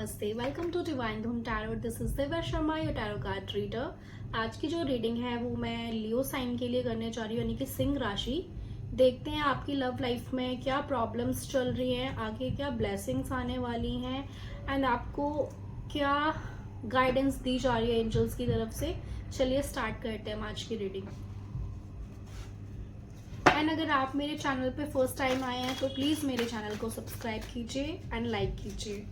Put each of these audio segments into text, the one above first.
नमस्ते, welcome to divine धूम tarot. This is Divya Sharma, your tarot card reader. आज की जो रीडिंग है वो मैं लियो साइन के लिए करने जा रही हूँ, यानी कि सिंह राशि। देखते हैं आपकी लव लाइफ में क्या प्रॉब्लम्स चल रही हैं, आगे क्या ब्लेसिंग्स आने वाली हैं एंड आपको क्या गाइडेंस दी जा रही है एंजल्स की तरफ से। चलिए स्टार्ट करते हैं आज की रीडिंग। एंड अगर आप मेरे चैनल पे फर्स्ट टाइम आए हैं तो प्लीज़ मेरे चैनल को सब्सक्राइब कीजिए एंड लाइक कीजिए।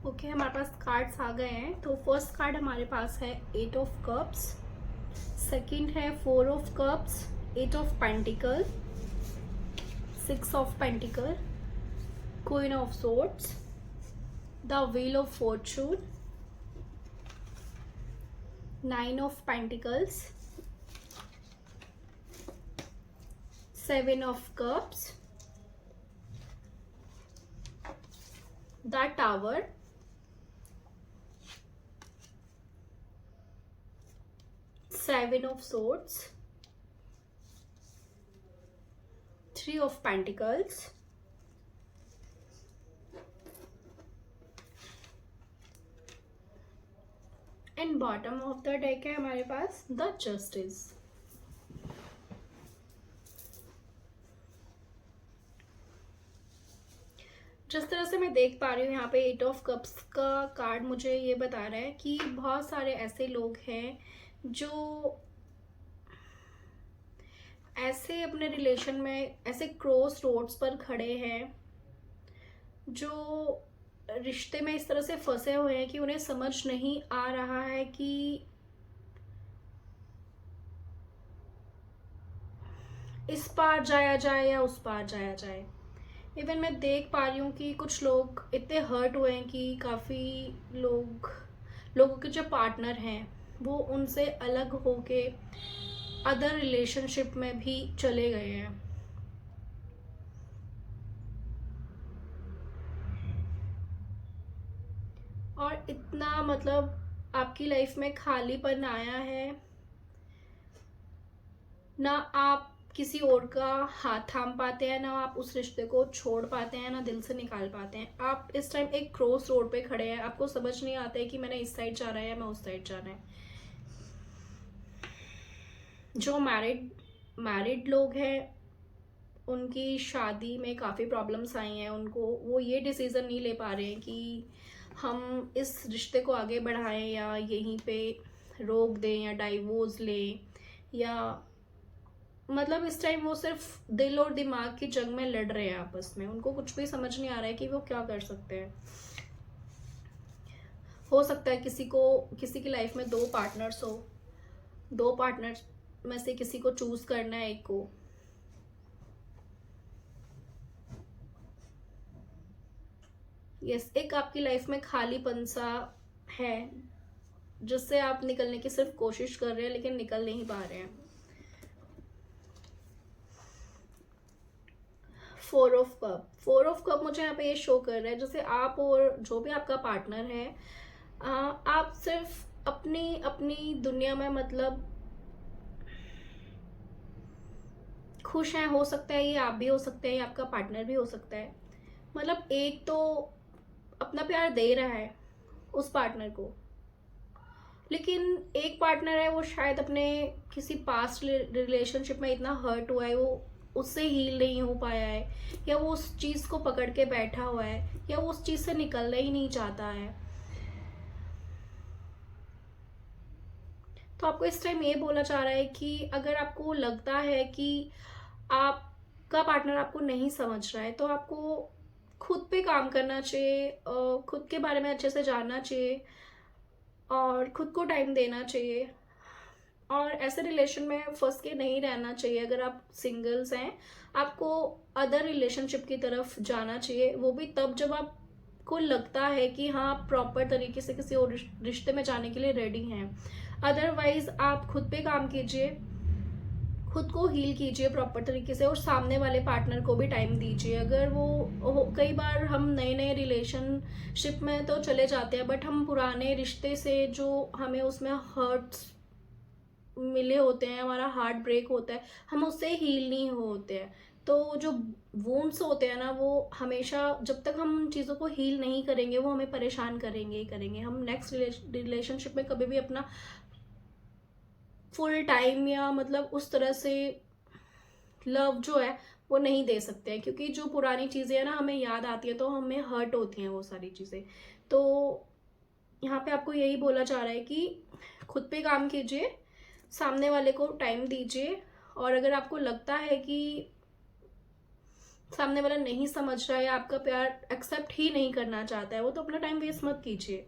ओके, हमारे पास कार्ड्स आ गए हैं। तो फर्स्ट कार्ड हमारे पास है 8 ऑफ कप्स, सेकंड है 4 of cups, 8 of pentacle, 6 of pentacle, queen of swords, the wheel of Fortune, 9 of pentacles, 7 of cups, the tower, 7 of swords, 3 of pentacles, and bottom of the deck है हमारे पास the justice. जिस तरह से मैं देख पा रही हूँ यहाँ पे 8 ऑफ कप्स का कार्ड मुझे ये बता रहा है कि बहुत सारे ऐसे लोग हैं जो ऐसे अपने रिलेशन में ऐसे क्रॉस रोड्स पर खड़े हैं, जो रिश्ते में इस तरह से फंसे हुए हैं कि उन्हें समझ नहीं आ रहा है कि इस पार जाया जाए या उस पार जाया जाए। इवन मैं देख पा रही हूँ कि कुछ लोग इतने हर्ट हुए हैं कि काफ़ी लोगों के जो पार्टनर हैं वो उनसे अलग होके अदर रिलेशनशिप में भी चले गए हैं। और इतना मतलब आपकी लाइफ में खालीपन आया है, ना आप किसी और का हाथ थाम पाते हैं, ना आप उस रिश्ते को छोड़ पाते हैं, ना दिल से निकाल पाते हैं। आप इस टाइम एक क्रॉस रोड पे खड़े हैं, आपको समझ नहीं आता है कि मैंने इस साइड जाना है या मैं उस साइड जाना है। जो मैरिड लोग हैं उनकी शादी में काफ़ी प्रॉब्लम्स आई हैं, उनको वो ये डिसीज़न नहीं ले पा रहे हैं कि हम इस रिश्ते को आगे बढ़ाएं या यहीं पे रोक दें या डाइवोर्स लें, या मतलब इस टाइम वो सिर्फ दिल और दिमाग की जंग में लड़ रहे हैं आपस में। उनको कुछ भी समझ नहीं आ रहा है कि वो क्या कर सकते हैं। हो सकता है किसी की लाइफ में दो पार्टनर्स हो, दो पार्टनर्स में से किसी को चूज करना है एक को। यस, एक आपकी लाइफ में खालीपन सा है जिससे आप निकलने की सिर्फ कोशिश कर रहे हैं लेकिन निकल नहीं पा रहे हैं। 4 ऑफ कप मुझे यहाँ पे ये शो कर रहा है जैसे आप और जो भी आपका पार्टनर है, आप सिर्फ अपनी अपनी दुनिया में मतलब खुश हैं। हो सकता है ये आप भी हो सकते हैं, ये आपका पार्टनर भी हो सकता है। मतलब एक तो अपना प्यार दे रहा है उस पार्टनर को, लेकिन एक पार्टनर है वो शायद अपने किसी पास्ट रिलेशनशिप में इतना हर्ट हुआ है, वो उससे हील नहीं हो पाया है, या वो उस चीज़ को पकड़ के बैठा हुआ है, या वो उस चीज़ से निकलना ही नहीं चाहता है। तो आपको इस टाइम ये बोला जा रहा है कि अगर आपको लगता है कि आपका पार्टनर आपको नहीं समझ रहा है तो आपको खुद पे काम करना चाहिए, खुद के बारे में अच्छे से जानना चाहिए और खुद को टाइम देना चाहिए, और ऐसे रिलेशन में फंस के नहीं रहना चाहिए। अगर आप सिंगल्स हैं, आपको अदर रिलेशनशिप की तरफ जाना चाहिए, वो भी तब जब आपको लगता है कि हाँ आप प्रॉपर तरीके से किसी और रिश्ते में जाने के लिए रेडी हैं। अदरवाइज आप खुद पे काम कीजिए, खुद को हील कीजिए प्रॉपर तरीके से, और सामने वाले पार्टनर को भी टाइम दीजिए। अगर कई बार हम नए नए रिलेशनशिप में तो चले जाते हैं, बट हम पुराने रिश्ते से जो हमें उसमें हर्ट्स मिले होते हैं, हमारा हार्ट ब्रेक होता है, हम उससे हील नहीं होते हैं। तो जो वुंड्स होते हैं ना, वो हमेशा जब तक हम चीज़ों को हील नहीं करेंगे वो हमें परेशान करेंगे ही करेंगे। हम नेक्स्ट रिलेशनशिप में कभी भी अपना फुल टाइम या मतलब उस तरह से लव जो है वो नहीं दे सकते हैं, क्योंकि जो पुरानी चीज़ें हैं ना हमें याद आती है तो हमें हर्ट होती हैं वो सारी चीज़ें। तो यहाँ पे आपको यही बोला जा रहा है कि खुद पे काम कीजिए, सामने वाले को टाइम दीजिए, और अगर आपको लगता है कि सामने वाला नहीं समझ रहा है, आपका प्यार एक्सेप्ट ही नहीं करना चाहता है वो, तो अपना टाइम वेस्ट मत कीजिए।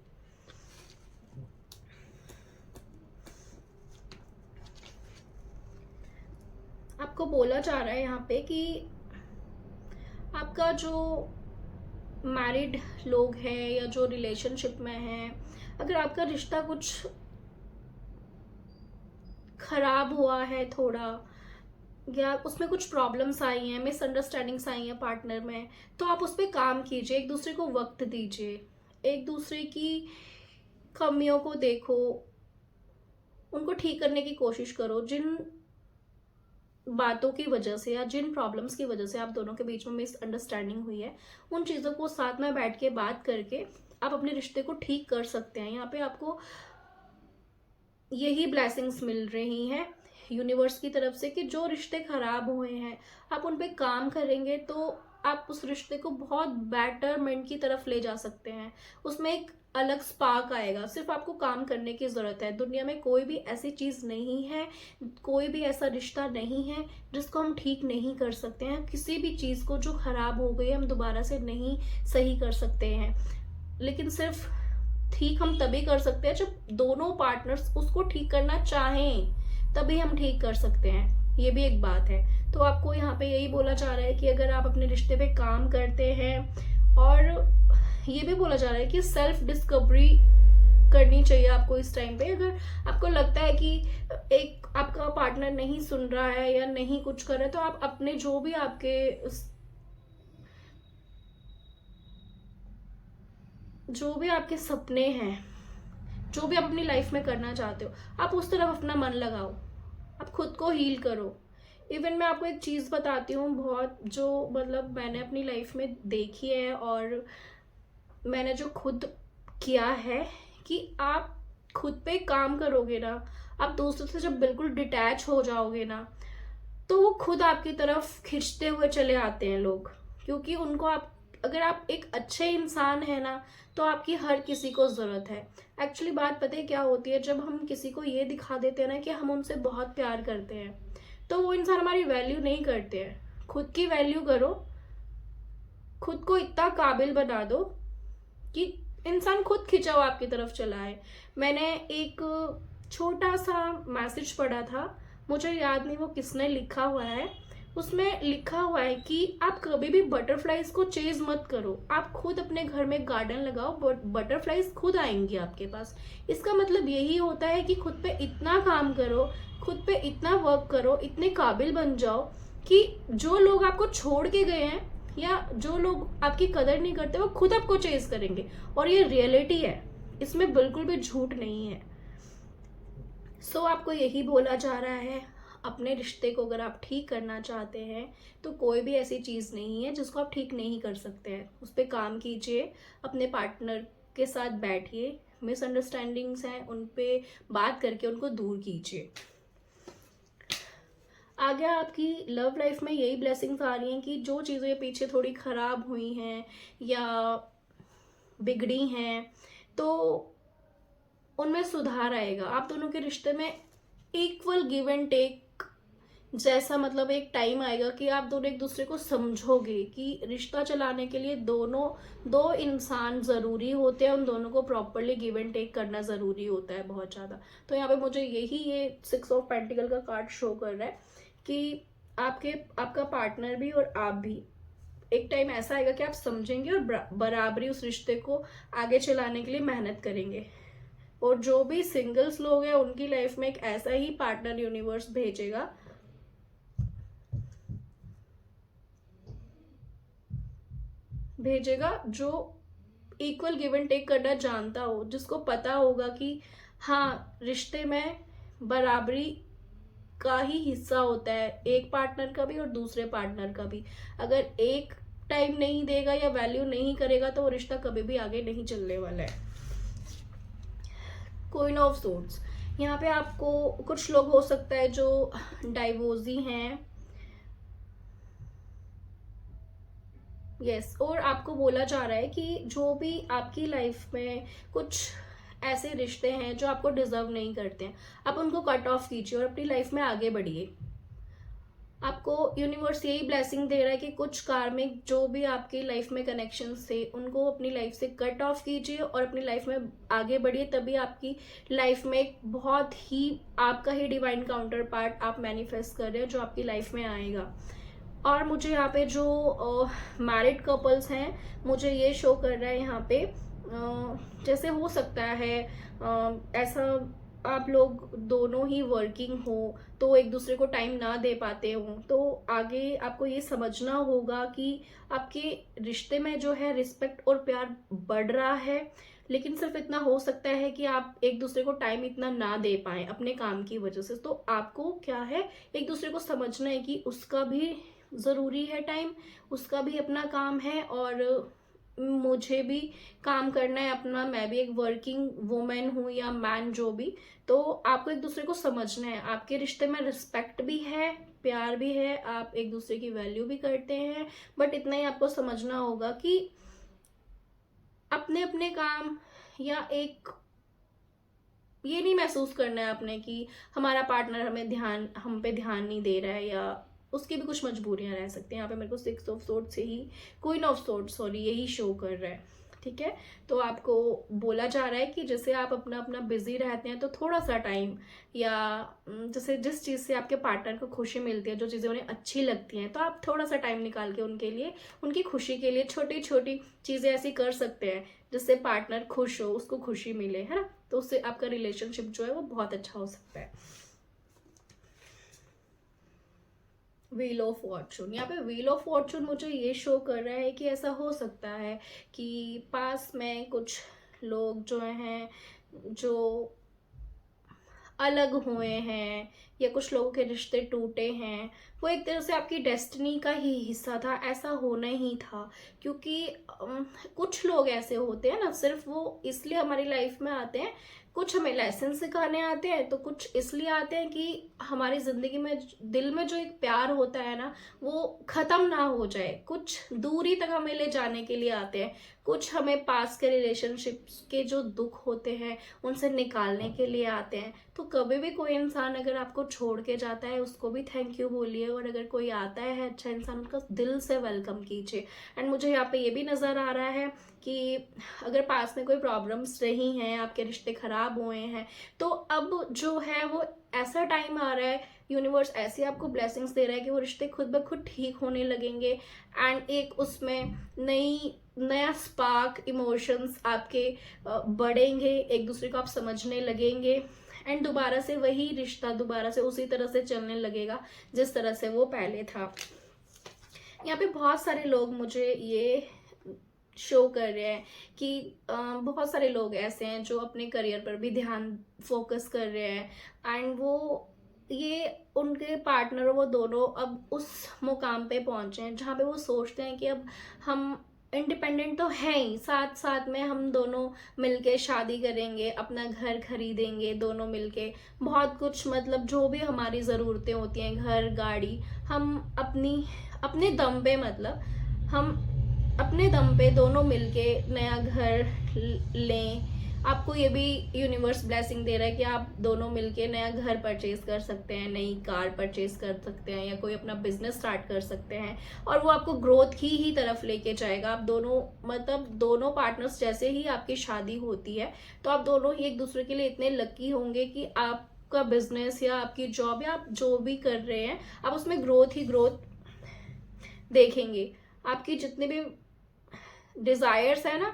आपको बोला जा रहा है यहाँ पे कि आपका जो मैरिड लोग हैं या जो रिलेशनशिप में हैं, अगर आपका रिश्ता कुछ खराब हुआ है थोड़ा, या उसमें कुछ प्रॉब्लम्स आई हैं, मिसअंडरस्टैंडिंग्स आई हैं पार्टनर में, तो आप उस पर काम कीजिए, एक दूसरे को वक्त दीजिए, एक दूसरे की कमियों को देखो, उनको ठीक करने की कोशिश करो। जिन बातों की वजह से या जिन प्रॉब्लम्स की वजह से आप दोनों के बीच में मिसअंडरस्टैंडिंग हुई है, उन चीज़ों को साथ में बैठ के बात करके आप अपने रिश्ते को ठीक कर सकते हैं। यहाँ पे आपको यही ब्लेसिंग्स मिल रही हैं यूनिवर्स की तरफ से कि जो रिश्ते खराब हुए हैं आप उन पे काम करेंगे तो आप उस रिश्ते को बहुत बेटरमेंट की तरफ ले जा सकते हैं। उसमें एक अलग स्पार्क आएगा, सिर्फ आपको काम करने की ज़रूरत है। दुनिया में कोई भी ऐसी चीज़ नहीं है, कोई भी ऐसा रिश्ता नहीं है जिसको हम ठीक नहीं कर सकते हैं। किसी भी चीज़ को जो खराब हो गई हम दोबारा से नहीं सही कर सकते हैं, लेकिन सिर्फ ठीक हम तभी कर सकते हैं जब दोनों पार्टनर्स उसको ठीक करना चाहें, तभी हम ठीक कर सकते हैं। ये भी एक बात है। तो आपको यहाँ पे यही बोला जा रहा है कि अगर आप अपने रिश्ते पे काम करते हैं, और ये भी बोला जा रहा है कि सेल्फ डिस्कवरी करनी चाहिए आपको इस टाइम पे। अगर आपको लगता है कि एक आपका पार्टनर नहीं सुन रहा है या नहीं कुछ कर रहा है, तो आप अपने जो भी आपके सपने हैं, जो भी आप अपनी लाइफ में करना चाहते हो, आप उस तरफ अपना मन लगाओ, आप खुद को हील करो। इवन मैं आपको एक चीज़ बताती हूँ बहुत, जो मतलब मैंने अपनी लाइफ में देखी है और मैंने जो खुद किया है, कि आप खुद पे काम करोगे ना, आप दोस्तों से जब बिल्कुल डिटैच हो जाओगे ना, तो वो खुद आपकी तरफ खिंचते हुए चले आते हैं लोग, क्योंकि उनको आप, अगर आप एक अच्छे इंसान है ना, तो आपकी हर किसी को ज़रूरत है। एक्चुअली बात पता है क्या होती है, जब हम किसी को ये दिखा देते हैं ना कि हम उनसे बहुत प्यार करते हैं, तो वो इंसान हमारी वैल्यू नहीं करते हैं। खुद की वैल्यू करो, खुद को इतना काबिल बना दो कि इंसान खुद खिंचाव आपकी तरफ चला है। मैंने एक छोटा सा मैसेज पढ़ा था, मुझे याद नहीं वो किसने लिखा हुआ है, उसमें लिखा हुआ है कि आप कभी भी बटरफ्लाइज को चेज मत करो, आप खुद अपने घर में गार्डन लगाओ, बटरफ्लाइज खुद आएंगी आपके पास। इसका मतलब यही होता है कि खुद पे इतना काम करो, खुद पे इतना वर्क करो, इतने काबिल बन जाओ कि जो लोग आपको छोड़ के गए हैं या जो लोग आपकी कदर नहीं करते वो खुद आपको चेज करेंगे। और ये रियलिटी है, इसमें बिल्कुल भी झूठ नहीं है। सो आपको यही बोला जा रहा है, अपने रिश्ते को अगर आप ठीक करना चाहते हैं तो कोई भी ऐसी चीज़ नहीं है जिसको आप ठीक नहीं कर सकते हैं। उस पर काम कीजिए, अपने पार्टनर के साथ बैठिए, मिसअंडरस्टैंडिंग्स हैं उन पे बात करके उनको दूर कीजिए। आगे आपकी लव लाइफ में यही ब्लेसिंग्स आ रही हैं कि जो चीज़ें पीछे थोड़ी ख़राब हुई हैं या बिगड़ी हैं तो उनमें सुधार आएगा। आप दोनों के रिश्ते में इक्वल गिव एंड टेक जैसा, मतलब एक टाइम आएगा कि आप दोनों एक दूसरे को समझोगे कि रिश्ता चलाने के लिए दो इंसान ज़रूरी होते हैं, उन दोनों को प्रॉपरली गिव एंड टेक करना ज़रूरी होता है बहुत ज़्यादा। तो यहाँ पे मुझे ये 6 ऑफ पेंटिकल का कार्ड शो कर रहा है कि आपका पार्टनर भी और आप भी एक टाइम ऐसा आएगा कि आप समझेंगे और बराबरी उस रिश्ते को आगे चलाने के लिए मेहनत करेंगे। और जो भी सिंगल्स लोग हैं उनकी लाइफ में एक ऐसा ही पार्टनर यूनिवर्स भेजेगा जो इक्वल गिव एंड टेक करना जानता हो, जिसको पता होगा कि हाँ, रिश्ते में बराबरी का ही हिस्सा होता है, एक पार्टनर का भी और दूसरे पार्टनर का भी। अगर एक टाइम नहीं देगा या वैल्यू नहीं करेगा तो वो रिश्ता कभी भी आगे नहीं चलने वाला है। क्वीन ऑफ सोर्ड्स, यहाँ पे आपको कुछ लोग हो सकता है जो डाइवोर्सी हैं, यस और आपको बोला जा रहा है कि जो भी आपकी लाइफ में कुछ ऐसे रिश्ते हैं जो आपको डिजर्व नहीं करते हैं, आप उनको कट ऑफ कीजिए और अपनी लाइफ में आगे बढ़िए। आपको यूनिवर्स यही ब्लेसिंग दे रहा है कि कुछ कार्मिक जो भी आपकी लाइफ में कनेक्शंस थे उनको अपनी लाइफ से कट ऑफ कीजिए और अपनी लाइफ में आगे बढ़िए। तभी आपकी लाइफ में एक बहुत ही आपका ही डिवाइन काउंटर पार्ट आप मैनिफेस्ट कर रहे हो जो आपकी लाइफ में आएगा। और मुझे यहाँ पे जो मैरिड कपल्स हैं, मुझे ये शो कर रहा है यहाँ पे जैसे हो सकता है ऐसा आप लोग दोनों ही वर्किंग हो तो एक दूसरे को टाइम ना दे पाते हो, तो आगे आपको ये समझना होगा कि आपके रिश्ते में जो है रिस्पेक्ट और प्यार बढ़ रहा है, लेकिन सिर्फ इतना हो सकता है कि आप एक दूसरे को टाइम इतना ना दे पाए अपने काम की वजह से। तो आपको क्या है, एक दूसरे को समझना है कि उसका भी ज़रूरी है टाइम, उसका भी अपना काम है और मुझे भी काम करना है अपना, मैं भी एक वर्किंग वुमेन हूँ या मैन जो भी। तो आपको एक दूसरे को समझना है, आपके रिश्ते में रिस्पेक्ट भी है, प्यार भी है, आप एक दूसरे की वैल्यू भी करते हैं, बट इतना ही आपको समझना होगा कि अपने अपने काम या एक ये नहीं महसूस करना है आपने कि हमारा पार्टनर हम पे ध्यान नहीं दे रहा है या उसकी भी कुछ मजबूरियां रह सकती हैं। यहाँ पे मेरे को 6 ऑफ सोर्ड्स से ही क्वीन ऑफ सोर्ड्स सॉरी यही शो कर रहा है, ठीक है। तो आपको बोला जा रहा है कि जैसे आप अपना अपना बिजी रहते हैं तो थोड़ा सा टाइम या जैसे जिस चीज़ से आपके पार्टनर को खुशी मिलती है, जो चीज़ें उन्हें अच्छी लगती हैं, तो आप थोड़ा सा टाइम निकाल के उनके लिए, उनकी खुशी के लिए छोटी छोटी चीज़ें ऐसी कर सकते हैं जिससे पार्टनर खुश हो, उसको खुशी मिले, है ना। तो उससे आपका रिलेशनशिप जो है वो बहुत अच्छा हो सकता है। व्हील ऑफ फॉर्चून, यहाँ पे व्हील ऑफ फॉर्चून मुझे ये शो कर रहा है कि ऐसा हो सकता है कि पास में कुछ लोग जो हैं जो अलग हुए हैं या कुछ लोगों के रिश्ते टूटे हैं, वो एक तरह से आपकी डेस्टिनी का ही हिस्सा था, ऐसा होना ही था। क्योंकि कुछ लोग ऐसे होते हैं ना, सिर्फ वो इसलिए हमारी लाइफ में आते हैं, कुछ हमें लेसन सिखाने आते हैं तो कुछ इसलिए आते हैं कि हमारी ज़िंदगी में दिल में जो एक प्यार होता है ना वो ख़त्म ना हो जाए, कुछ दूरी तक हमें ले जाने के लिए आते हैं, कुछ हमें पास के रिलेशनशिप्स के जो दुख होते हैं उनसे निकालने के लिए आते हैं। तो कभी भी कोई इंसान अगर आपको छोड़ के जाता है उसको भी थैंक यू बोलिए, और अगर कोई आता है अच्छा इंसान उसका दिल से वेलकम कीजिए। एंड मुझे यहाँ पे ये भी नज़र आ रहा है कि अगर पास में कोई प्रॉब्लम्स रही हैं, आपके रिश्ते खराब हुए हैं, तो अब जो है वो ऐसा टाइम आ रहा है यूनिवर्स ऐसे आपको ब्लेसिंग्स दे रहा है कि वो रिश्ते खुद ब खुद ठीक होने लगेंगे, एंड एक उसमें नया स्पार्क इमोशंस आपके बढ़ेंगे, एक दूसरे को आप समझने लगेंगे, एंड दोबारा से वही रिश्ता दोबारा से उसी तरह से चलने लगेगा जिस तरह से वो पहले था। यहाँ पे बहुत सारे लोग मुझे ये शो कर रहे हैं कि बहुत सारे लोग ऐसे हैं जो अपने करियर पर भी ध्यान फोकस कर रहे हैं, एंड वो ये उनके पार्टनर वो दोनों अब उस मुकाम पे पहुंचे हैं जहाँ पे वो सोचते हैं कि अब हम इंडिपेंडेंट तो हैं ही, साथ साथ में हम दोनों मिलके शादी करेंगे, अपना घर खरीदेंगे दोनों मिलके, बहुत कुछ मतलब जो भी हमारी ज़रूरतें होती हैं, घर गाड़ी, हम अपने दम पे, मतलब हम अपने दम पे दोनों मिलके नया घर लें। आपको ये भी यूनिवर्स ब्लेसिंग दे रहा है कि आप दोनों मिलके नया घर परचेज कर सकते हैं, नई कार परचेज कर सकते हैं, या कोई अपना बिजनेस स्टार्ट कर सकते हैं, और वो आपको ग्रोथ की ही तरफ लेके जाएगा। आप दोनों मतलब दोनों पार्टनर्स, जैसे ही आपकी शादी होती है तो आप दोनों ही एक दूसरे के लिए इतने लकी होंगे कि आपका बिजनेस या आपकी जॉब या आप जो भी कर रहे हैं आप उसमें ग्रोथ ही ग्रोथ देखेंगे। आपकी जितने भी डिज़ायर्स है ना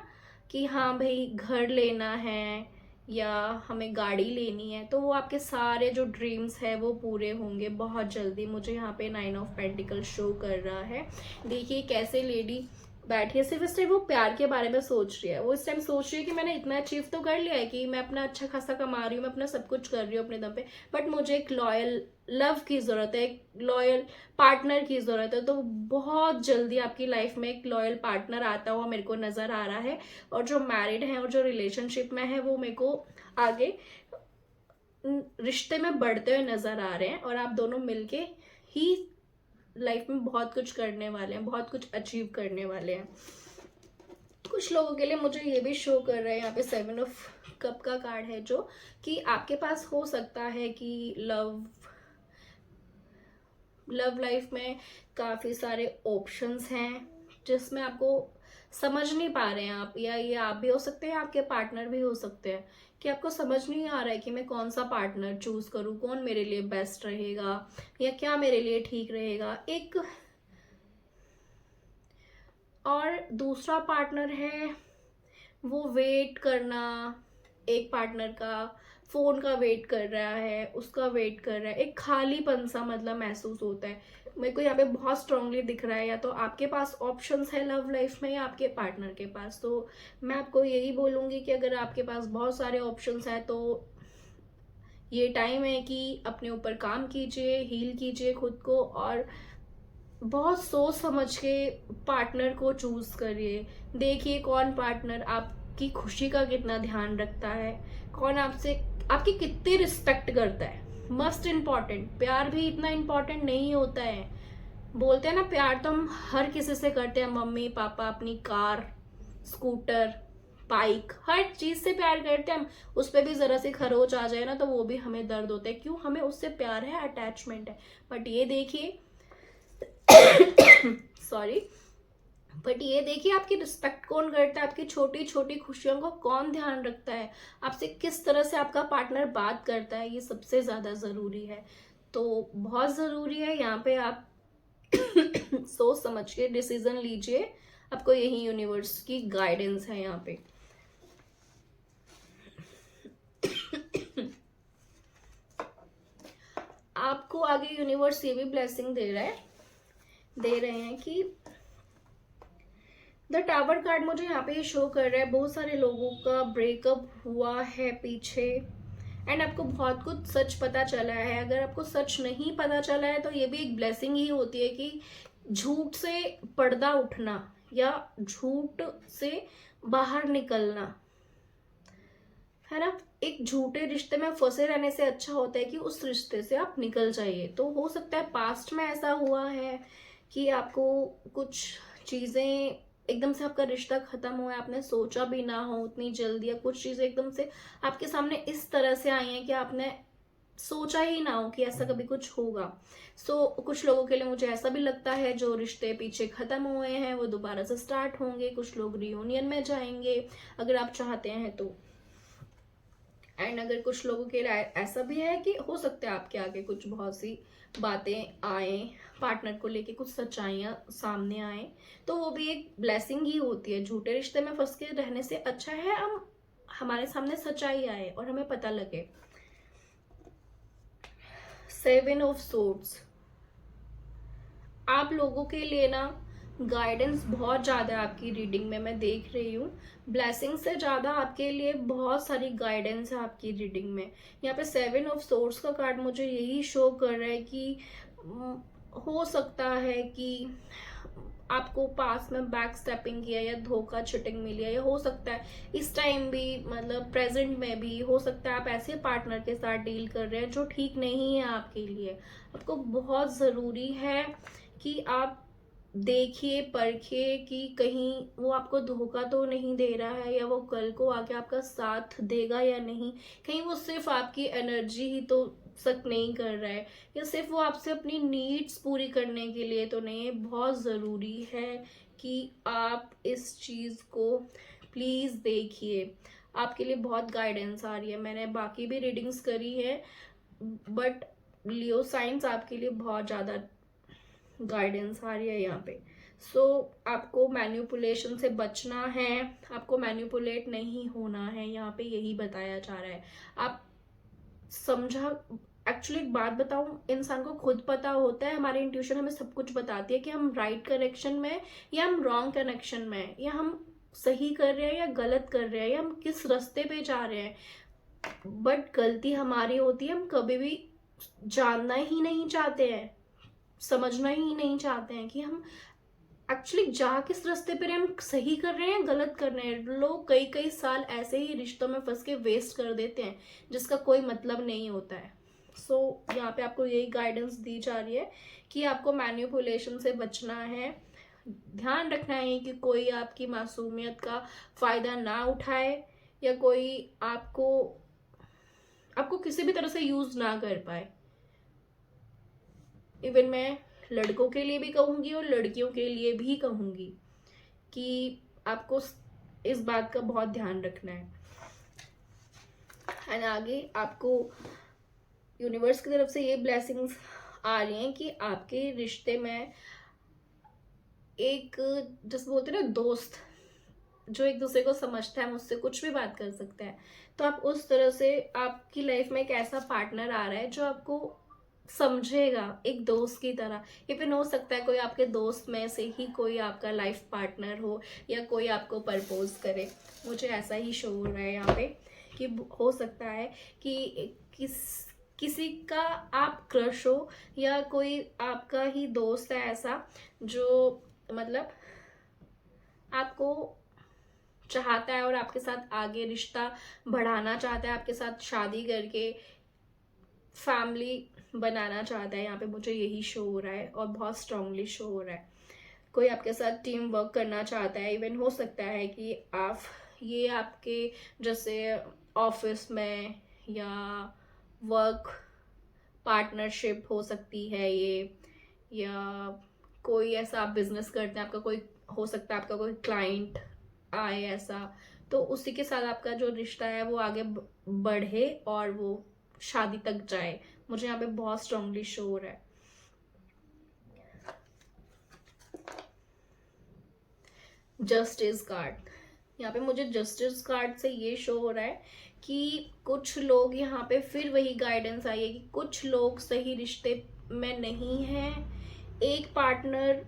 कि हाँ भाई घर लेना है या हमें गाड़ी लेनी है, तो वो आपके सारे जो ड्रीम्स है वो पूरे होंगे बहुत जल्दी। मुझे यहाँ पे 9 ऑफ पेंटिकल शो कर रहा है। देखिए कैसे लेडी बैठी है, सिर्फ इस टाइम वो प्यार के बारे में सोच रही है। वो इस टाइम सोच रही है कि मैंने इतना अचीव तो कर लिया है कि मैं अपना अच्छा खासा कमा रही हूँ, मैं अपना सब कुछ कर रही हूँ अपने दम पे, बट मुझे एक लॉयल लव की ज़रूरत है, एक लॉयल पार्टनर की ज़रूरत है। तो बहुत जल्दी आपकी लाइफ में एक लॉयल पार्टनर आता हुआ मेरे को नज़र आ रहा है, और जो मैरिड है और जो रिलेशनशिप में है वो मेरे को आगे रिश्ते में बढ़ते हुए नज़र आ रहे हैं, और आप दोनों मिलके ही लाइफ में बहुत कुछ करने वाले हैं, बहुत कुछ अचीव करने वाले हैं। कुछ लोगों के लिए मुझे ये भी शो कर रहा है, यहाँ पे 7 ऑफ कप का कार्ड है, जो कि आपके पास हो सकता है कि लव लाइफ में काफ़ी सारे ऑप्शंस हैं जिसमें आपको समझ नहीं पा रहे हैं आप, या ये आप भी हो सकते हैं, आपके पार्टनर भी हो सकते हैं, कि आपको समझ नहीं आ रहा है कि मैं कौन सा पार्टनर चूज करूँ, कौन मेरे लिए बेस्ट रहेगा या क्या मेरे लिए ठीक रहेगा। एक और दूसरा पार्टनर है, वो वेट करना, एक पार्टनर का फोन का वेट कर रहा है, उसका वेट कर रहा है, एक खालीपन सा मतलब महसूस होता है। मेरे को यहाँ पे बहुत स्ट्रांगली दिख रहा है, या तो आपके पास ऑप्शंस है लव लाइफ में या आपके पार्टनर के पास। तो मैं आपको यही बोलूँगी कि अगर आपके पास बहुत सारे ऑप्शंस हैं तो ये टाइम है कि अपने ऊपर काम कीजिए, हील कीजिए खुद को, और बहुत सोच समझ के पार्टनर को चूज करिए। देखिए कौन पार्टनर आपकी खुशी का कितना ध्यान रखता है, कौन आपसे आपकी कितनी रिस्पेक्ट करता है। मस्ट इम्पॉर्टेंट, प्यार भी इतना इम्पॉर्टेंट नहीं होता है। बोलते हैं ना प्यार तो हम हर किसी से करते हैं, मम्मी पापा, अपनी कार, स्कूटर, बाइक, हर चीज से प्यार करते हैं हम। उस पर भी जरा सी खरोच आ जाए ना तो वो भी हमें दर्द होता है, क्यों, हमें उससे प्यार है, अटैचमेंट है। बट ये देखिए सॉरी, बट ये देखिए आपकी रिस्पेक्ट कौन करता है, आपकी छोटी छोटी खुशियों को कौन ध्यान रखता है, आपसे किस तरह से आपका पार्टनर बात करता है, ये सबसे ज्यादा जरूरी है। तो बहुत जरूरी है यहाँ पे आप सोच समझ के डिसीजन लीजिए, आपको यही यूनिवर्स की गाइडेंस है यहाँ पे। आपको आगे यूनिवर्स ये भी ब्लेसिंग दे रहे हैं कि द टावर कार्ड मुझे यहाँ पे शो कर रहा है, बहुत सारे लोगों का ब्रेकअप हुआ है पीछे, एंड आपको बहुत कुछ सच पता चला है। अगर आपको सच नहीं पता चला है तो ये भी एक ब्लेसिंग ही होती है कि झूठ से पर्दा उठना या झूठ से बाहर निकलना, है ना। एक झूठे रिश्ते में फंसे रहने से अच्छा होता है कि उस रिश्ते से आप निकल जाइए। तो हो सकता है पास्ट में ऐसा हुआ है कि आपको कुछ चीजें एकदम से आपका रिश्ता खत्म हुआ है, आपने सोचा भी ना हो उतनी जल्दी, या कुछ चीजें एकदम से आपके सामने इस तरह से आई हैं कि आपने सोचा ही ना हो कि ऐसा कभी कुछ होगा। कुछ लोगों के लिए मुझे ऐसा भी लगता है, जो रिश्ते पीछे खत्म हुए हैं वो दोबारा से स्टार्ट होंगे, कुछ लोग रियूनियन में जाएंगे अगर आप चाहते हैं तो। एंड अगर कुछ लोगों के लिए ऐसा भी है कि हो सकता है आपके आगे कुछ बहुत सी बातें आए, पार्टनर को लेके कुछ सच्चाइयाँ सामने आए, तो वो भी एक ब्लेसिंग ही होती है। झूठे रिश्ते में फंस के रहने से अच्छा है हम हमारे सामने सच्चाई आए और हमें पता लगे। 7 ऑफ सोर्ड्स, आप लोगों के लिए ना गाइडेंस बहुत ज़्यादा है आपकी रीडिंग में, मैं देख रही हूँ। ब्लेसिंग से ज़्यादा आपके लिए बहुत सारी गाइडेंस है आपकी रीडिंग में। यहाँ पे 7 ऑफ सोर्ड्स का कार्ड मुझे यही शो कर रहा है कि हो सकता है कि आपको पास में बैक स्टेपिंग किया या धोखा चिटिंग मिली है, या हो सकता है इस टाइम भी, मतलब प्रेजेंट में भी हो सकता है आप ऐसे पार्टनर के साथ डील कर रहे हैं जो ठीक नहीं है आपके लिए। आपको बहुत ज़रूरी है कि आप देखिए परखिए कि कहीं वो आपको धोखा तो नहीं दे रहा है, या वो कल को आके आपका साथ देगा या नहीं। कहीं वो सिर्फ आपकी एनर्जी ही तो सक नहीं कर रहा है, या सिर्फ वो आपसे अपनी नीड्स पूरी करने के लिए तो नहीं है। बहुत ज़रूरी है कि आप इस चीज़ को प्लीज़ देखिए। आपके लिए बहुत गाइडेंस आ रही है, मैंने बाकी भी रीडिंग्स करी है, बट लियो साइंस आपके लिए बहुत ज़्यादा गाइडेंस आ रही है यहाँ पे। सो आपको मैन्युपुलेशन से बचना है, आपको मैन्युपुलेट नहीं होना है, यहाँ पे यही बताया जा रहा है। आप समझा, एक्चुअली एक बात बताऊं, इंसान को खुद पता होता है, हमारी इंट्यूशन हमें सब कुछ बताती है कि हम राइट कनेक्शन में या हम रॉन्ग कनेक्शन में, या हम सही कर रहे हैं या गलत कर रहे हैं, या हम किस रास्ते पे जा रहे हैं। बट गलती हमारी होती है, हम कभी भी जानना ही नहीं चाहते हैं, समझना ही नहीं चाहते हैं कि हम एक्चुअली जा किस रास्ते पे हम सही कर रहे हैं गलत कर रहे हैं। लोग कई कई साल ऐसे ही रिश्तों में फंस के वेस्ट कर देते हैं जिसका कोई मतलब नहीं होता है। सो यहाँ पे आपको यही गाइडेंस दी जा रही है कि आपको मैन्युपुलेशन से बचना है। ध्यान रखना है कि कोई आपकी मासूमियत का फायदा ना उठाए, या कोई आपको आपको किसी भी तरह से यूज ना कर पाए। इवन मैं लड़कों के लिए भी कहूँगी और लड़कियों के लिए भी कहूँगी कि आपको इस बात का बहुत ध्यान रखना है। एंड आगे आपको यूनिवर्स की तरफ से ये ब्लेसिंग्स आ रही हैं कि आपके रिश्ते में एक, जैसे बोलते हैं ना, दोस्त जो एक दूसरे को समझता है, मुझसे कुछ भी बात कर सकता है, तो आप उस तरह से आपकी लाइफ में एक ऐसा पार्टनर आ रहा है जो आपको समझेगा एक दोस्त की तरह। इवन हो सकता है कोई आपके दोस्त में से ही कोई आपका लाइफ पार्टनर हो, या कोई आपको प्रपोज करे। मुझे ऐसा ही शो हो रहा है यहाँ पे कि हो सकता है कि किसी का आप क्रश हो, या कोई आपका ही दोस्त है ऐसा जो मतलब आपको चाहता है और आपके साथ आगे रिश्ता बढ़ाना चाहता है, आपके साथ शादी करके फैमिली बनाना चाहता है। यहाँ पे मुझे यही शो हो रहा है और बहुत स्ट्रांगली शो हो रहा है। कोई आपके साथ टीम वर्क करना चाहता है। इवन हो सकता है कि आप ये आपके जैसे ऑफिस में या वर्क पार्टनरशिप हो सकती है ये, या कोई ऐसा आप बिजनेस करते हैं, आपका कोई हो सकता है आपका कोई क्लाइंट आए ऐसा, तो उसी के साथ आपका जो रिश्ता है वो आगे बढ़े और वो शादी तक जाए। मुझे यहाँ पे बहुत स्ट्रांगली शो हो रहा है। जस्टिस कार्ड, यहाँ पे मुझे जस्टिस कार्ड से ये शो हो रहा है कि कुछ लोग, यहाँ पे फिर वही गाइडेंस आई है कि कुछ लोग सही रिश्ते में नहीं हैं। एक पार्टनर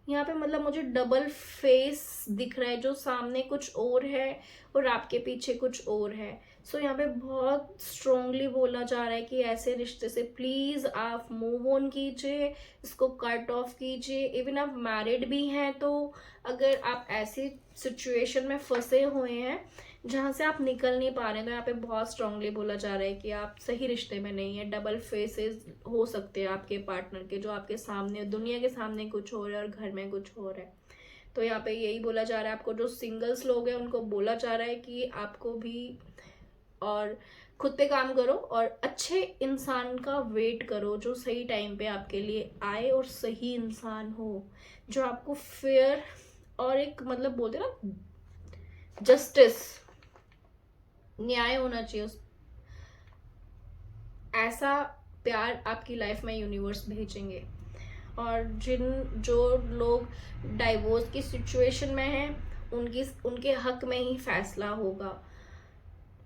यहाँ पे मतलब मुझे डबल फेस दिख रहा है, जो सामने कुछ और है और आपके पीछे कुछ और है। सो यहाँ पे बहुत स्ट्रांगली बोला जा रहा है कि ऐसे रिश्ते से प्लीज आप मूव ऑन कीजिए, इसको कट ऑफ कीजिए। इवन आप मैरिड भी हैं तो अगर आप ऐसी सिचुएशन में फंसे हुए हैं जहाँ से आप निकल नहीं पा रहे हैं, तो यहाँ पे बहुत स्ट्रांगली बोला जा रहा है कि आप सही रिश्ते में नहीं है। डबल फेसेस हो सकते हैं आपके पार्टनर के, जो आपके सामने दुनिया के सामने कुछ हो रहा है और घर में कुछ हो रहा है। तो यहाँ पे यही बोला जा रहा है, आपको जो सिंगल्स लोग हैं उनको बोला जा रहा है कि आपको भी और खुद पे काम करो और अच्छे इंसान का वेट करो जो सही टाइम पे आपके लिए आए और सही इंसान हो, जो आपको फेयर और एक मतलब बोलते ना जस्टिस न्याय होना चाहिए। ऐसा प्यार आपकी लाइफ में यूनिवर्स भेजेंगे। और जो लोग डाइवोर्स की सिचुएशन में हैं, उनके हक में ही फैसला होगा,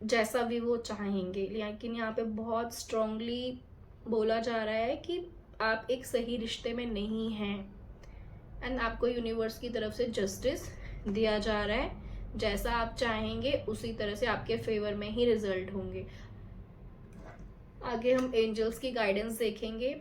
जैसा भी वो चाहेंगे। लेकिन यहाँ पे बहुत स्ट्रांगली बोला जा रहा है कि आप एक सही रिश्ते में नहीं हैं, एंड आपको यूनिवर्स की तरफ से जस्टिस दिया जा रहा है। जैसा आप चाहेंगे उसी तरह से आपके फेवर में ही रिजल्ट होंगे। आगे हम एंजल्स की गाइडेंस देखेंगे।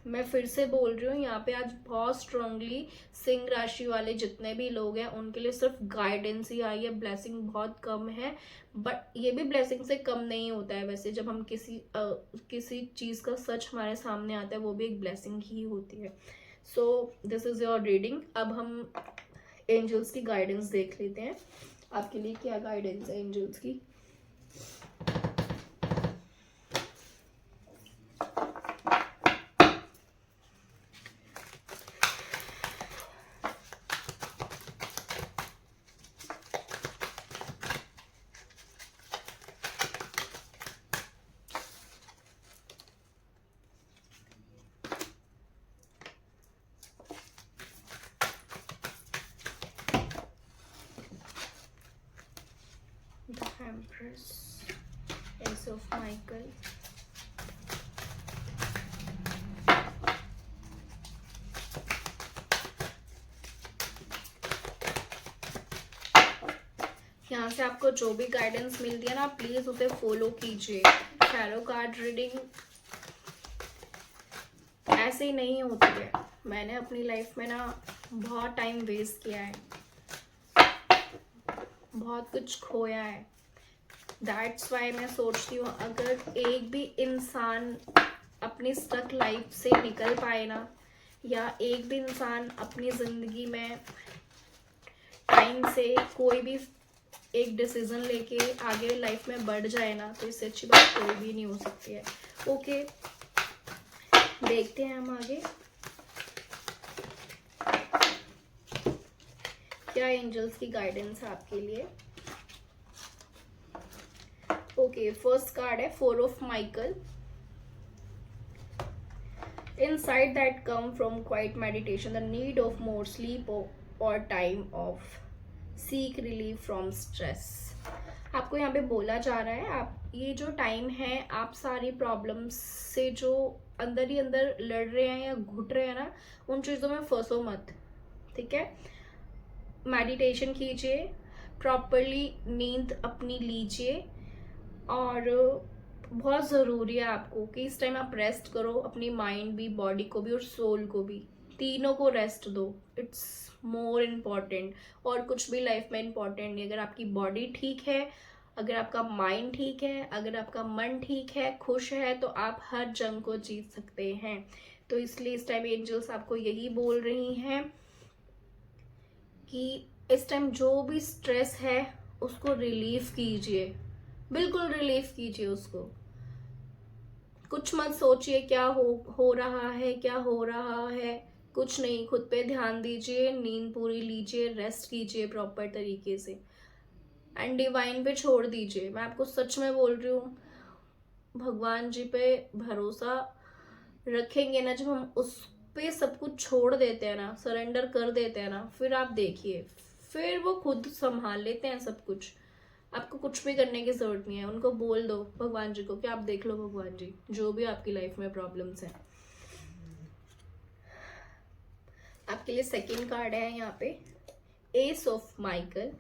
मैं फिर से बोल रही हूँ, यहाँ पे आज बहुत स्ट्रांगली सिंह राशि वाले जितने भी लोग हैं उनके लिए सिर्फ गाइडेंस ही आई है, ब्लेसिंग बहुत कम है। बट ये भी ब्लेसिंग से कम नहीं होता है। वैसे जब हम किसी चीज़ का सच हमारे सामने आता है, वो भी एक ब्लेसिंग ही होती है। So this is your reading. अब हम एंजल्स की गाइडेंस देख लेते हैं, आपके लिए क्या गाइडेंस है एंजल्स की। The Empress, Ace of Michael, यहाँ से आपको जो भी गाइडेंस मिलती है ना, प्लीज उसे फॉलो कीजिए। टैरो कार्ड रीडिंग ऐसे ही नहीं होती है। मैंने अपनी लाइफ में ना बहुत टाइम वेस्ट किया है, बहुत कुछ खोया है। दैट्स वाई मैं सोचती हूँ अगर एक भी इंसान अपनी स्टक लाइफ से निकल पाए ना, या एक भी इंसान अपनी ज़िंदगी में टाइम से कोई भी एक डिसीजन लेके आगे लाइफ में बढ़ जाए ना, तो इससे अच्छी बात कोई भी नहीं हो सकती है। ओके, देखते हैं हम आगे क्या एंजल्स की गाइडेंस है आपके लिए। ओके, फर्स्ट कार्ड है 4 of Michael. Insight that come from quiet meditation, the need of more sleep or time off, seek relief from stress. आपको यहाँ पे बोला जा रहा है, आप ये जो टाइम है, आप सारी प्रॉब्लम्स से जो अंदर ही अंदर लड़ रहे हैं या घुट रहे हैं ना, उन चीज़ों में फंसो मत, ठीक है। मेडिटेशन कीजिए, प्रॉपरली नींद अपनी लीजिए, और बहुत ज़रूरी है आपको कि इस टाइम आप रेस्ट करो, अपनी माइंड भी, बॉडी को भी और सोल को भी, तीनों को रेस्ट दो। It's more important. और कुछ भी लाइफ में इम्पॉर्टेंट नहीं। अगर आपकी बॉडी ठीक है, अगर आपका माइंड ठीक है, अगर आपका मन ठीक है, खुश है, तो आप हर जंग को जीत सकते हैं। तो इसलिए इस टाइम एंजल्स आपको यही बोल रही हैं कि इस टाइम जो भी स्ट्रेस है उसको रिलीफ कीजिए, बिल्कुल रिलीफ कीजिए उसको। कुछ मत सोचिए क्या हो रहा है, क्या हो रहा है, कुछ नहीं। खुद पे ध्यान दीजिए, नींद पूरी लीजिए, रेस्ट कीजिए प्रॉपर तरीके से, एंड डिवाइन पे छोड़ दीजिए। मैं आपको सच में बोल रही हूँ, भगवान जी पे भरोसा रखेंगे ना, जब हम उस पे सब कुछ छोड़ देते हैं ना, सरेंडर कर देते हैं ना, फिर आप देखिए, फिर वो खुद संभाल लेते हैं सब कुछ। आपको कुछ भी करने की जरूरत नहीं है। उनको बोल दो, भगवान जी को, कि आप देख लो भगवान जी, जो भी आपकी लाइफ में प्रॉब्लम्स हैं। आपके लिए सेकंड कार्ड है यहाँ पे ace of Michael,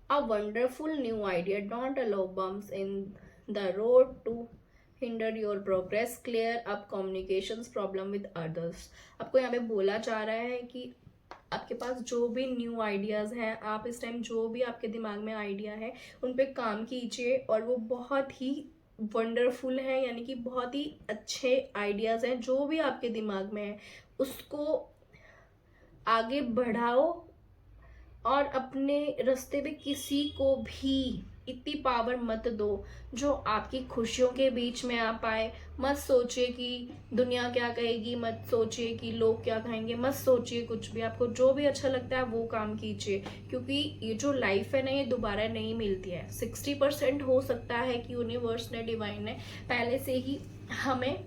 a wonderful new idea, don't allow bumps in the road to hinder your progress, clear up communications problem with others. आपको यहाँ पे बोला जा रहा है कि आपके पास जो भी न्यू आइडियाज़ हैं, आप इस टाइम जो भी आपके दिमाग में आइडिया है उन पे काम कीजिए, और वो बहुत ही वंडरफुल है, यानी कि बहुत ही अच्छे आइडियाज़ हैं। जो भी आपके दिमाग में है उसको आगे बढ़ाओ, और अपने रास्ते पे किसी को भी इतनी पावर मत दो जो आपकी खुशियों के बीच में आ पाए। मत सोचिए कि दुनिया क्या कहेगी, मत सोचिए कि लोग क्या कहेंगे, मत सोचिए कुछ भी। आपको जो भी अच्छा लगता है वो काम कीजिए, क्योंकि ये जो लाइफ है ना, ये दोबारा नहीं मिलती है। 60% हो सकता है कि यूनिवर्स ने, डिवाइन ने पहले से ही हमें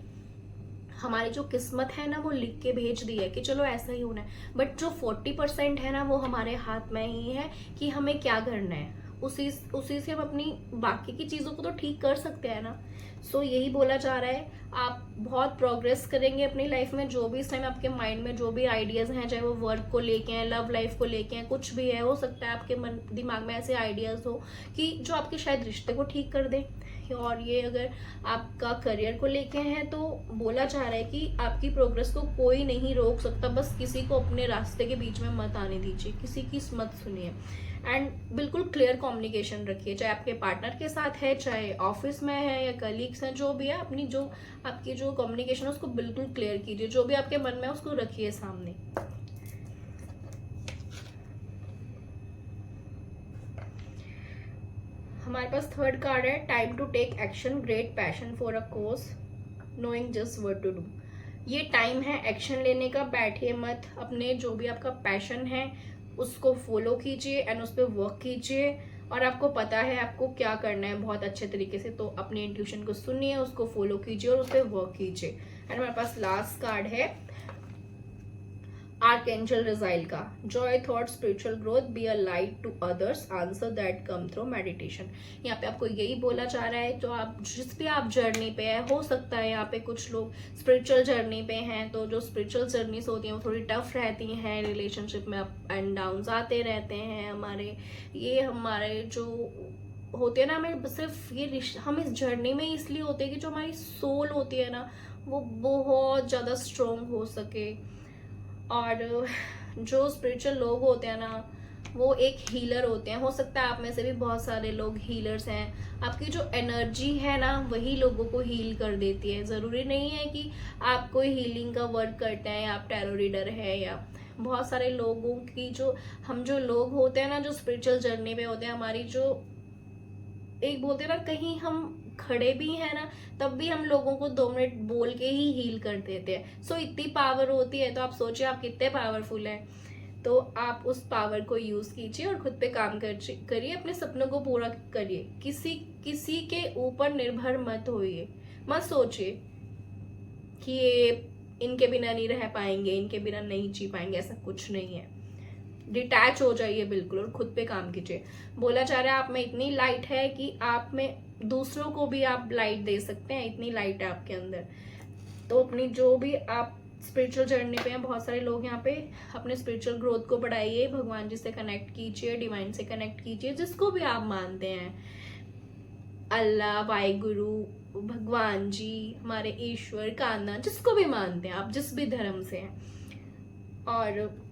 हमारी जो किस्मत है ना वो लिख के भेज दी है कि चलो ऐसा ही होना है। बट जो 40% है ना वो हमारे हाथ में ही है कि हमें क्या करना है। उसी से हम अपनी बाकी की चीज़ों को तो ठीक कर सकते हैं ना। सो यही बोला जा रहा है, आप बहुत प्रोग्रेस करेंगे अपनी लाइफ में। जो भी इस टाइम आपके माइंड में जो भी आइडियाज़ हैं, चाहे वो वर्क को लेके हैं, लव लाइफ को लेके हैं, कुछ भी है, हो सकता है आपके मन दिमाग में ऐसे आइडियाज़ हो कि जो आपके शायद रिश्ते को ठीक कर दे। और ये अगर आपका करियर को लेके हैं तो बोला जा रहा है कि आपकी प्रोग्रेस को कोई नहीं रोक सकता। बस किसी को अपने रास्ते के बीच में मत आने दीजिए, किसी की मत सुनिए। एंड बिल्कुल क्लियर कम्युनिकेशन रखिए, चाहे आपके पार्टनर के साथ है, चाहे ऑफिस में है या कलीग्स हैं, जो भी है, अपनी जो आपकी जो कम्युनिकेशन है उसको बिल्कुल क्लियर कीजिए। जो भी आपके मन में है उसको रखिए सामने। हमारे पास थर्ड कार्ड है, time to take action, great passion for a course, knowing just what to do. ये टाइम है एक्शन लेने का। बैठिए मत, अपने जो भी आपका पैशन है उसको फॉलो कीजिए एंड उस पर वर्क कीजिए। और आपको पता है आपको क्या करना है बहुत अच्छे तरीके से, तो अपने इंट्यूशन को सुनिए, उसको फॉलो कीजिए और उस पर वर्क कीजिए। एंड हमारे पास लास्ट कार्ड है आर्कएंजल रजाइल का, joy thought spiritual growth, be a light to others, answer that come through meditation. यहाँ पे आपको यही बोला जा रहा है, जो आप जिस भी आप जर्नी पे है, हो सकता है यहाँ पे कुछ लोग स्पिरिचुअल जर्नी पे हैं, तो जो स्पिरिचुअल जर्नीज होती हैं वो थोड़ी टफ रहती हैं। रिलेशनशिप में अप एंड डाउन्स आते रहते हैं हमारे जो होते हैं ना, हमें सिर्फ ये हम इस जर्नी में इसलिए होते हैं कि जो हमारी सोल होती है ना वो बहुत ज़्यादा स्ट्रोंग हो सके। और जो स्पिरिचुअल लोग होते हैं ना वो एक हीलर होते हैं। हो सकता है आप में से भी बहुत सारे लोग हीलर्स हैं। आपकी जो एनर्जी है ना वही लोगों को हील कर देती है। ज़रूरी नहीं है कि आप कोई हीलिंग का वर्क करते हैं या आप टैरो रीडर है, या बहुत सारे लोगों की जो लोग होते हैं ना जो स्पिरिचुअल जर्नी पे होते हैं, हमारी जो एक बोलते हैं ना, कहीं हम खड़े भी हैं ना तब भी हम लोगों को 2 मिनट बोल के ही हील कर देते हैं। सो इतनी पावर होती है, तो आप सोचिए आप कितने पावरफुल हैं। तो आप उस पावर को यूज कीजिए और खुद पे काम करिए, अपने सपनों को पूरा करिए। किसी के ऊपर निर्भर मत होइए। मत सोचिए कि ये इनके बिना नहीं रह पाएंगे, इनके बिना नहीं जी पाएंगे, ऐसा कुछ नहीं है। डिटैच हो जाइए बिल्कुल और खुद पे काम कीजिए। बोला जा रहा है आप में इतनी लाइट है कि आप में दूसरों को भी आप लाइट दे सकते हैं, इतनी लाइट है आपके अंदर। तो अपनी जो भी आप स्पिरिचुअल जर्नी पे हैं, बहुत सारे लोग यहाँ पे, अपने स्पिरिचुअल ग्रोथ को बढ़ाइए, भगवान जी से कनेक्ट कीजिए, डिवाइन से कनेक्ट कीजिए, जिसको भी आप मानते हैं, अल्लाह, वाहिगुरु, भगवान जी, हमारे ईश्वर, कान्हा, जिसको भी मानते हैं आप, जिस भी धर्म से हैं। और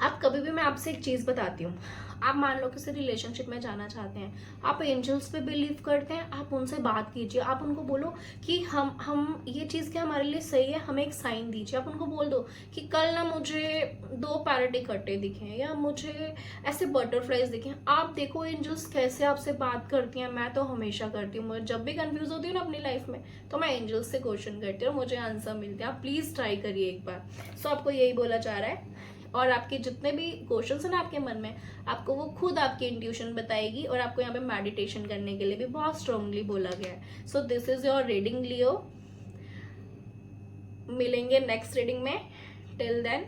आप कभी भी, मैं आपसे एक चीज बताती हूँ, आप मान लो किसी रिलेशनशिप में जाना चाहते हैं, आप एंजल्स पे बिलीव करते हैं, आप उनसे बात कीजिए, आप उनको बोलो कि हम ये चीज़ क्या हमारे लिए सही है, हमें एक साइन दीजिए। आप उनको बोल दो कि कल ना मुझे 2 पैरट इकट्ठे दिखे या मुझे ऐसे बटरफ्लाइज दिखे। आप देखो एंजल्स कैसे आपसे बात करती हैं। मैं तो हमेशा करती हूँ, मुझे जब भी कंफ्यूज होती हूँ ना अपनी लाइफ में तो मैं एंजल्स से क्वेश्चन करती हूँ, मुझे आंसर मिलते हैं। आप प्लीज़ ट्राई करिए एक बार। सो आपको यही बोला जा रहा है। और आपके जितने भी क्वेश्चंस हैं ना आपके मन में, आपको वो खुद आपकी इंट्यूशन बताएगी। और आपको यहाँ पे मेडिटेशन करने के लिए भी बहुत स्ट्रांगली बोला गया है। So this is your reading Leo. मिलेंगे नेक्स्ट रीडिंग में। Till then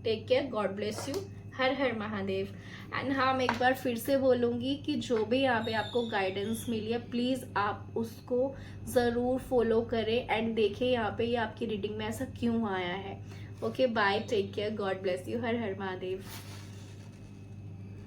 take care, God bless you, her her Mahadev. And हाँ, मैं एक बार फिर से बोलूँगी कि जो भी यहाँ पे आपको गाइडेंस मिली है प्लीज़ आप उसको ज़रूर फॉलो करें एंड देखें यहाँ पे ये आपकी रीडिंग में ऐसा क्यों आया है। Okay, bye, take care, God bless you, her her Mahadev.